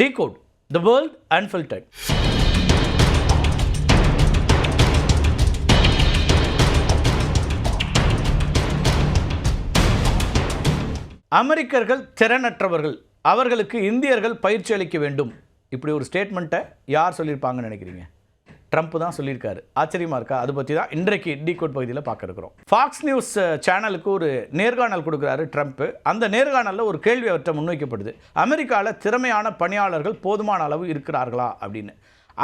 Decode the world unfiltered. அமெரிக்கர்கள் திறனற்றவர்கள், அவர்களுக்கு இந்தியர்கள் பயிற்சி அளிக்க வேண்டும். இப்படி ஒரு ஸ்டேட்மெண்ட்டை யார் சொல்லியிருப்பாங்கன்னு நினைக்கிறீங்க? ட்ரம்ப் தான் சொல்லியிருக்காரு. ஆச்சரியமாக இருக்கா? அது பற்றி தான் இன்றைக்கு டீகோட் பகுதியில் பார்க்க இருக்கிறோம். ஃபாக்ஸ் நியூஸ் சேனலுக்கு ஒரு நேர்காணல் கொடுக்குறாரு ட்ரம்ப். அந்த நேர்காணலில் ஒரு கேள்வி அவர்கிட்ட முன்வைக்கப்படுது. அமெரிக்காவில் திறமையான பணியாளர்கள் போதுமான அளவு இருக்கிறார்களா அப்படின்னு.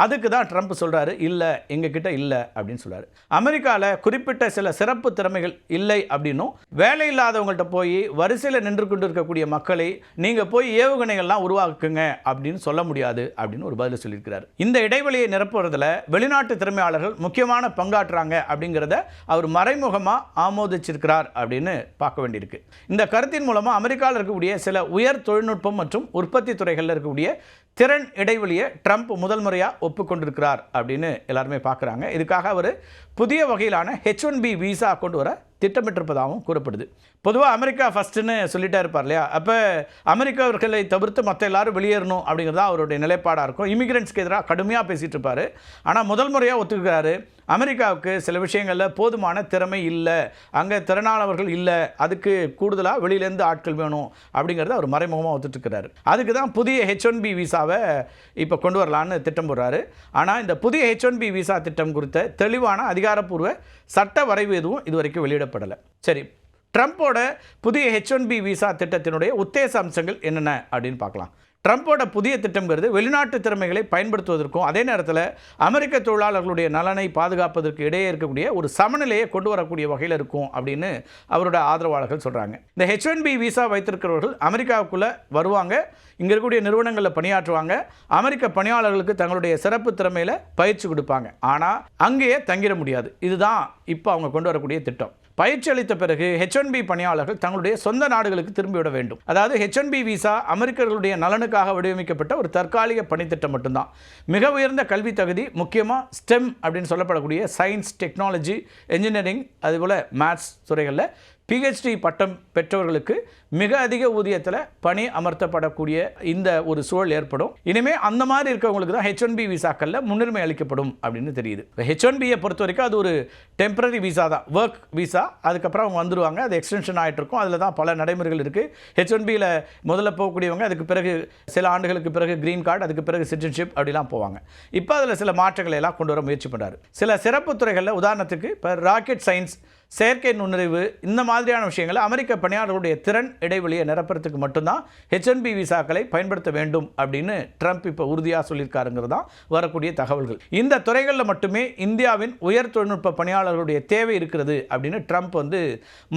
அதுக்கு தான் ட்ரம்ப் சொல்கிறாரு, இல்லை எங்ககிட்ட இல்லை அப்படின்னு சொல்கிறாரு. அமெரிக்காவில் குறிப்பிட்ட சில சிறப்பு திறமைகள் இல்லை அப்படின்னும், வேலை இல்லாதவங்கள்ட்ட போய் வரிசையில் நின்று கொண்டு இருக்கக்கூடிய மக்களை நீங்கள் போய் ஏவுகணைகள்லாம் உருவாக்குங்க அப்படின்னு சொல்ல முடியாது அப்படின்னு ஒரு பதில் சொல்லியிருக்கிறார். இந்த இடைவெளியை நிரப்புவதில் வெளிநாட்டு திறமையாளர்கள் முக்கியமான பங்காற்றுறாங்க அப்படிங்கிறத அவர் மறைமுகமாக ஆமோதிச்சிருக்கிறார் அப்படின்னு பார்க்க வேண்டியிருக்கு. இந்த கருத்தின் மூலமாக அமெரிக்காவில் இருக்கக்கூடிய சில உயர் தொழில்நுட்பம் மற்றும் உற்பத்தி துறைகளில் இருக்கக்கூடிய திறன் இடைவெளியை ட்ரம்ப் முதல் முறையாக ஒப்புக்கொண்டிருக்கிறார் அப்படின்னு எல்லாருமே பார்க்குறாங்க. இதுக்காக அவர் புதிய வகையிலான H1B விசா கொண்டு வர திட்டமிட்டிருப்பதாகவும் கூறப்படுது. பொதுவாக அமெரிக்கா ஃபஸ்ட்டுன்னு சொல்லிட்டே இருப்பார் இல்லையா? அப்போ அமெரிக்கர்களை தவிர்த்து மற்ற எல்லாரும் வெளியேறணும் அப்படிங்கிறதா அவருடைய நிலைப்பாடாக இருக்கும். இமிகிரண்ட்ஸ்க்கு எதிராக கடுமையாக பேசிகிட்டு இருப்பார். ஆனால் முதல் முறையாக ஒத்துக்கிறாரு, அமெரிக்காவுக்கு சில விஷயங்களில் போதுமான திறமை இல்லை, அங்கே திறனானவர்கள் இல்லை, அதுக்கு கூடுதலாக வெளியிலேருந்து ஆட்கள் வேணும் அப்படிங்கிறத அவர் மறைமுகமாக ஒத்துட்டுருக்கிறாரு. அதுக்கு தான் புதிய H1B விசாவை இப்போ கொண்டு வரலான்னு திட்டம் போடுறாரு. ஆனால் இந்த புதிய H1B விசா திட்டம் குறித்த தெளிவான அதிகாரப்பூர்வ சட்ட வரைவு எதுவும் இதுவரைக்கும் வெளியிடப்படலை. சரி, ட்ரம்ப்போட புதிய H1B விசா திட்டத்தினுடைய உத்தேச அம்சங்கள் என்னென்ன அப்படின்னு பார்க்கலாம். ட்ரம்ப்போட புதிய திட்டம்ங்கிறது வெளிநாட்டு திறமைகளை பயன்படுத்துவதற்கும் அதே நேரத்தில் அமெரிக்க தொழிலாளர்களுடைய நலனை பாதுகாப்பதற்கு இடையே இருக்கக்கூடிய ஒரு சமநிலையை கொண்டு வரக்கூடிய வகையில் இருக்கும் அப்படின்னு அவரோட ஆதரவாளர்கள் சொல்கிறாங்க. இந்த H1B விசா வைத்திருக்கிறவர்கள் அமெரிக்காவுக்குள்ளே வருவாங்க, இங்கே இருக்கக்கூடிய நிறுவனங்களில் பணியாற்றுவாங்க, அமெரிக்க பணியாளர்களுக்கு தங்களுடைய சிறப்பு திறமையில் பயிற்சி கொடுப்பாங்க. ஆனால் அங்கேயே தங்கிட முடியாது. இதுதான் இப்போ அவங்க கொண்டு வரக்கூடிய திட்டம். பயிற்சி அளித்த பிறகு H1B பணியாளர்கள் தங்களுடைய சொந்த நாடுகளுக்கு திரும்பிவிட வேண்டும். அதாவது H1B விசா அமெரிக்கர்களுடைய நலனுக்காக வடிவமைக்கப்பட்ட ஒரு தற்காலிக பணித்திட்டம் மட்டும்தான். மிக உயர்ந்த கல்வி தகுதி, முக்கியமாக ஸ்டெம் அப்படின்னு சொல்லப்படக்கூடிய சயின்ஸ், டெக்னாலஜி, என்ஜினியரிங், அதுபோல் மேத்ஸ் துறைகளில் PhD பட்டம் பெற்றவர்களுக்கு மிக அதிக ஊதியத்தில் பணி அமர்த்தப்படக்கூடிய இந்த ஒரு சூழல் ஏற்படும். இனிமேல் அந்த மாதிரி இருக்கவங்களுக்கு தான் H1B விசாக்களில் முன்னுரிமை அளிக்கப்படும் அப்படின்னு தெரியுது. H1Bயை பொறுத்த வரைக்கும் அது ஒரு டெம்பரரி விசா தான், ஒர்க் விசா. அதுக்கப்புறம் அவங்க வந்துடுவாங்க, அது எக்ஸ்டென்ஷன் ஆகிட்டு இருக்கும். அதில் தான் பல நடைமுறைகள் இருக்குது. H1Bயில் முதல்ல போகக்கூடியவங்க அதுக்கு பிறகு சில ஆண்டுகளுக்கு பிறகு க்ரீன் கார்டு, அதுக்கு பிறகு சிட்டிசன்ஷிப் அப்படிலாம் போவாங்க. இப்போ அதில் சில மாற்றங்களை எல்லாம் கொண்டு வர முயற்சி பண்ணுறாரு. சில சிறப்பு துறைகளில், உதாரணத்துக்கு இப்போ ராக்கெட் சயின்ஸ், செயற்கை நுண்ணறிவு, இந்த மாதிரியான விஷயங்களை அமெரிக்க பணியாளர்களுடைய திறன் இடைவெளியை நிரப்புறதுக்கு மட்டும்தான் H1B விசாக்களை பயன்படுத்த வேண்டும் அப்படின்னு ட்ரம்ப் இப்போ உறுதியாக சொல்லியிருக்காருங்கிறது தான் வரக்கூடிய தகவல்கள். இந்த துறைகளில் மட்டுமே இந்தியாவின் உயர் தொழில்நுட்ப பணியாளர்களுடைய தேவை இருக்கிறது அப்படின்னு ட்ரம்ப்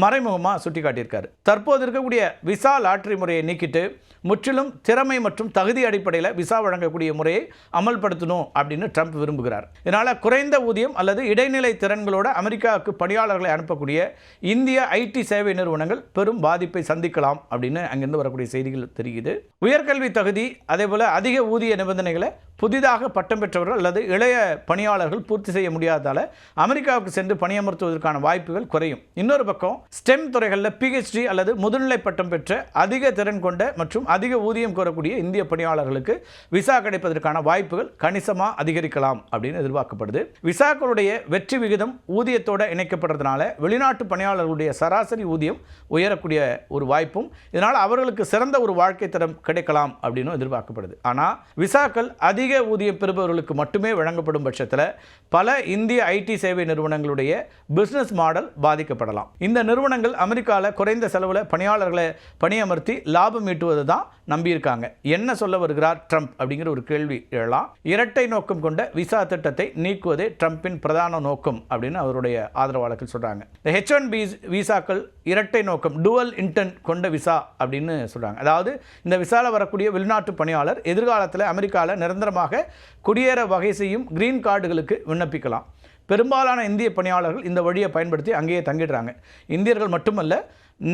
மறைமுகமாக சுட்டி காட்டியிருக்காரு. தற்போது இருக்கக்கூடிய விசா லாட்டரி முறையை நீக்கிட்டு முற்றிலும் திறமை மற்றும் தகுதி அடிப்படையில் விசா வழங்கக்கூடிய முறையை அமல்படுத்தணும் அப்படின்னு ட்ரம்ப் விரும்புகிறார். இதனால் குறைந்த ஊதியம் அல்லது இடைநிலை திறன்களோட அமெரிக்காவுக்கு பணியாளர்களை அனுப்பக்கூடிய இந்திய IT சேவை நிறுவனங்கள் பெரும் பாதிப்பை சந்திக்கலாம் அப்படின்னு அங்கிருந்து வரக்கூடிய செய்திகள் தெரியுது. உயர்கல்வி தகுதி, அதே போல அதிக ஊதிய நிபந்தனைகளை புதிதாக பட்டம் பெற்றவர்கள் அல்லது இளைய பணியாளர்கள் பூர்த்தி செய்ய முடியாததால் அமெரிக்காவுக்கு சென்று பணியமர்த்துவதற்கான வாய்ப்புகள் குறையும். இன்னொரு பக்கம் ஸ்டெம் துறைகளில் PhD அல்லது முதுநிலை பட்டம் பெற்ற அதிக திறன் கொண்ட மற்றும் அதிக ஊதியம் கோரக்கூடிய இந்திய பணியாளர்களுக்கு விசா கிடைப்பதற்கான வாய்ப்புகள் கணிசமாக அதிகரிக்கலாம் அப்படின்னு எதிர்பார்க்கப்படுது. விசாக்களுடைய வெற்றி விகிதம் ஊதியத்தோடு இணைக்கப்படுறதுனால வெளிநாட்டு பணியாளர்களுடைய சராசரி ஊதியம் உயரக்கூடிய ஒரு வாய்ப்பும், இதனால் அவர்களுக்கு சிறந்த ஒரு வாழ்க்கை தரம் கிடைக்கலாம் அப்படின்னு எதிர்பார்க்கப்படுது. ஆனால் விசாக்கள் அதிக ஊதியம் பெறுபவர்களுக்கு மட்டுமே வழங்கப்படும் பட்சத்தில் பல இந்திய IT சேவை நிறுவனங்களுடைய பிசினஸ் மாடல் பாதிக்கப்படலாம். இந்த நிறுவனங்கள் அமெரிக்காவில் குறைந்த செலவில் பணியாளர்களை பணியமர்த்தி லாபம் ஈட்டுவது தான் நம்பியிருக்காங்க. என்ன சொல்ல வருகிறார் ட்ரம்ப் அப்படிங்கிற ஒரு கேள்வி எழலாம். இரட்டை நோக்கம் கொண்ட விசா திட்டத்தை நீக்குவதே ட்ரம்பின் பிரதான நோக்கம் அப்படின்னு அவருடைய ஆதரவாளர்கள் சொல்றாங்க. இந்த H1B விசாக்கள் இரட்டை நோக்கம், டுவல் இன்டென்ட் கொண்ட விசா அப்படின்னு சொல்றாங்க. அதாவது இந்த விசால வரக்கூடிய வெளிநாட்டு பணியாளர் எதிர்காலத்தில் அமெரிக்காவில் நிரந்தரமாக குடியேற வகை செய்யும் கிரீன் கார்டுகளுக்கு விண்ணப்பிக்கலாம். பெரும்பாலான இந்திய பணியாளர்கள் இந்த வழியை பயன்படுத்தி அங்கேயே தங்கிடுறாங்க. இந்தியர்கள் மட்டுமல்ல,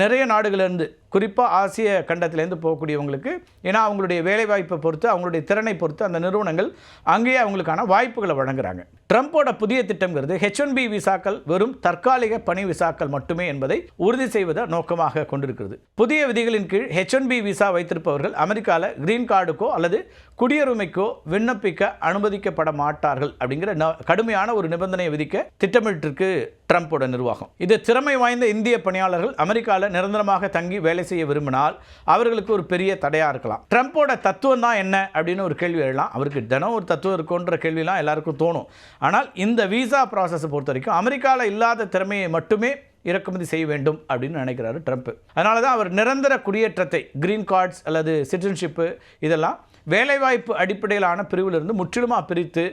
நிறைய நாடுகளிலிருந்து, குறிப்பாக ஆசிய கண்டத்திலேருந்து போகக்கூடியவங்களுக்கு, ஏன்னா அவங்களுடைய வேலைவாய்ப்பை பொறுத்து, அவங்களுடைய திறனை பொறுத்து அந்த நிறுவனங்கள் அங்கேயே அவங்களுக்கான வாய்ப்புகளை வழங்குறாங்க. ட்ரம்போட புதிய திட்டம்ங்கிறது H1B விசாக்கள் வெறும் தற்காலிக பணி விசாக்கள் மட்டுமே என்பதை உறுதி செய்வதை நோக்கமாக கொண்டிருக்கிறது. புதிய விதிகளின் கீழ் H1B விசா வைத்திருப்பவர்கள் அமெரிக்காவில் கிரீன் கார்டுக்கோ அல்லது குடியுரிமைக்கோ விண்ணப்பிக்க அனுமதிக்கப்பட மாட்டார்கள் அப்படிங்கிற கடுமையான ஒரு நிபந்தனையை விதிக்க திட்டமிட்டிருக்கு ட்ரம்போட நிர்வாகம். இது திறமை வாய்ந்த இந்திய பணியாளர்கள் அமெரிக்காவில் நிரந்தரமாக தங்கி வேலை செய்ய விரும்பினால் அவர்களுக்கு ஒரு பெரிய தடையாக இருக்கலாம். ட்ரம்போட தத்துவம் தான் என்ன அப்படின்னு ஒரு கேள்வி எழலாம். அவருக்கு தினம் ஒரு தத்துவம் இருக்குன்ற கேள்விலாம் எல்லாருக்கும் தோணும். ஆனால் இந்த விசா ப்ராசஸை பொறுத்த வரைக்கும் அமெரிக்காவில் இல்லாத திறமையை மட்டுமே இறக்குமதி செய்ய வேண்டும் அப்படின்னு நினைக்கிறாரு ட்ரம்ப். அதனால தான் அவர் நிரந்தர குடியேற்றத்தை கிரீன் கார்ட்ஸ் அல்லது சிட்டிசன்ஷிப்பு இதெல்லாம் வேலைவாய்ப்பு அடிப்படையிலான பிரிவிலிருந்து முற்றிலுமாக பிரித்து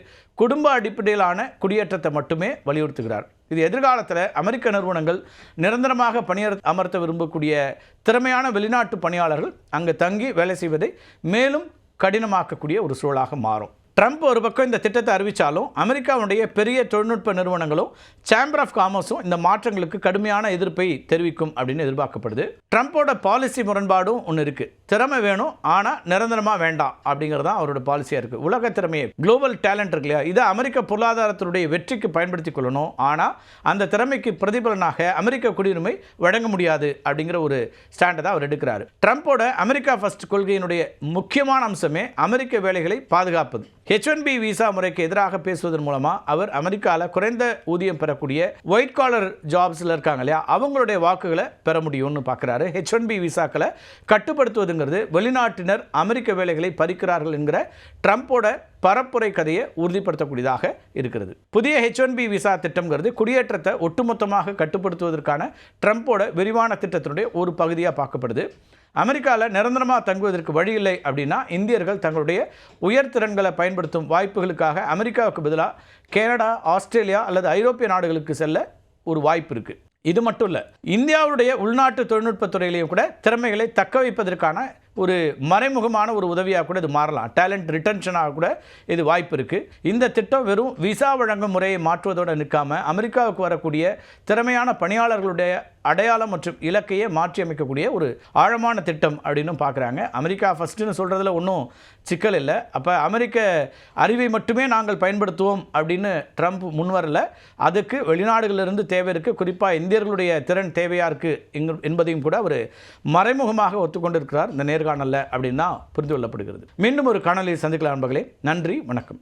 குடும்ப அடிப்படையிலான குடியேற்றத்தை மட்டுமே வலியுறுத்துகிறார். இது எதிர்காலத்தில் அமெரிக்க நிறுவனங்கள் நிரந்தரமாக அமர்த்த விரும்பக்கூடிய திறமையான வெளிநாட்டு பணியாளர்கள் அங்கு தங்கி வேலை செய்வதை மேலும் கடினமாக்கக்கூடிய ஒரு சூழலாக மாறும். ட்ரம்ப் ஒரு பக்கம் இந்த திட்டத்தை அறிவித்தாலும் அமெரிக்காவுடைய பெரிய தொழில்நுட்ப நிறுவனங்களும் சேம்பர் ஆஃப் காமர்ஸும் இந்த மாற்றங்களுக்கு கடுமையான எதிர்ப்பை தெரிவிக்கும் அப்படின்னு எதிர்பார்க்கப்படுது. ட்ரம்போட பாலிசி முரண்பாடும் ஒன்று இருக்குது. திறமை வேணும் ஆனால் நிரந்தரமாக வேண்டாம் அப்படிங்கிறது தான் அவரோட பாலிசியாக இருக்குது. உலக திறமையை குளோபல் டேலண்ட் இருக்கு இல்லையா, இதை அமெரிக்க பொருளாதாரத்தினுடைய வெற்றிக்கு பயன்படுத்தி கொள்ளணும். ஆனால் அந்த திறமைக்கு பிரதிபலனாக அமெரிக்க குடியுரிமை வழங்க முடியாது அப்படிங்கிற ஒரு ஸ்டாண்டை தான் அவர் எடுக்கிறார். ட்ரம்போட அமெரிக்கா ஃபர்ஸ்ட் கொள்கையினுடைய முக்கியமான அம்சமே அமெரிக்க வேலைகளை பாதுகாப்பது. H1B விசா முறைக்கு எதிராக பேசுவதன் மூலமாக அவர் அமெரிக்காவில் குறைந்த ஊதியம் பெறக்கூடிய ஒயிட் காலர் ஜாப்ஸில் இருக்காங்க இல்லையா, அவங்களுடைய வாக்குகளை பெற முடியும்னு பார்க்குறாரு. H1B விசாக்களை கட்டுப்படுத்துவதுங்கிறது வெளிநாட்டினர் அமெரிக்க வேலைகளை பறிக்கிறார்கள் என்கிற ட்ரம்போட பரப்புரை கதையை உறுதிப்படுத்தக்கூடியதாக இருக்கிறது. புதிய H1B விசா திட்டம்ங்கிறது குடியேற்றத்தை ஒட்டுமொத்தமாக கட்டுப்படுத்துவதற்கான ட்ரம்போட விரிவான திட்டத்தினுடைய ஒரு பகுதியாக பார்க்கப்படுது. அமெரிக்காவில் நிரந்தரமாக தங்குவதற்கு வழி இல்லை அப்படின்னா இந்தியர்கள் தங்களுடைய உயர்திறன்களை பயன்படுத்தும் வாய்ப்புகளுக்காக அமெரிக்காவுக்கு பதிலாக கனடா, ஆஸ்திரேலியா அல்லது ஐரோப்பிய நாடுகளுக்கு செல்ல ஒரு வாய்ப்பு இருக்குது. இது மட்டும் இல்லை, இந்தியாவுடைய உள்நாட்டு தொழில்நுட்பத்துறையிலையும் கூட திறமைகளை தக்க வைப்பதற்கான ஒரு மறைமுகமான ஒரு உதவியாக கூட இது மாறலாம். டேலண்ட் ரிட்டன்ஷனாக கூட இது வாய்ப்பு இருக்குது. இந்த திட்டம் வெறும் விசா வழங்கும் முறையை மாற்றுவதோடு நிற்காமல் அமெரிக்காவுக்கு வரக்கூடிய திறமையான பணியாளர்களுடைய அடையாளம் மற்றும் இலக்கையை மாற்றி அமைக்கக்கூடிய ஒரு ஆழமான திட்டம் அப்படின்னு பார்க்குறாங்க. அமெரிக்கா ஃபஸ்ட்டுன்னு சொல்கிறதுல ஒன்றும் சிக்கல் இல்லை. அப்போ அமெரிக்க அறிவை மட்டுமே நாங்கள் பயன்படுத்துவோம் அப்படின்னு ட்ரம்ப் முன்வரல. அதுக்கு வெளிநாடுகளிலிருந்து தேவை இருக்குது, குறிப்பாக இந்தியர்களுடைய திறன் தேவையாக இருக்குது என்பதையும் கூட அவர் மறைமுகமாக ஒத்துக்கொண்டிருக்கிறார் இந்த நேர்காணலில் அப்படின்னு தான் புரிந்து கொள்ளப்படுகிறது. மீண்டும் ஒரு காணொலியில் சந்திக்கலாம் நண்பர்களே. நன்றி, வணக்கம்.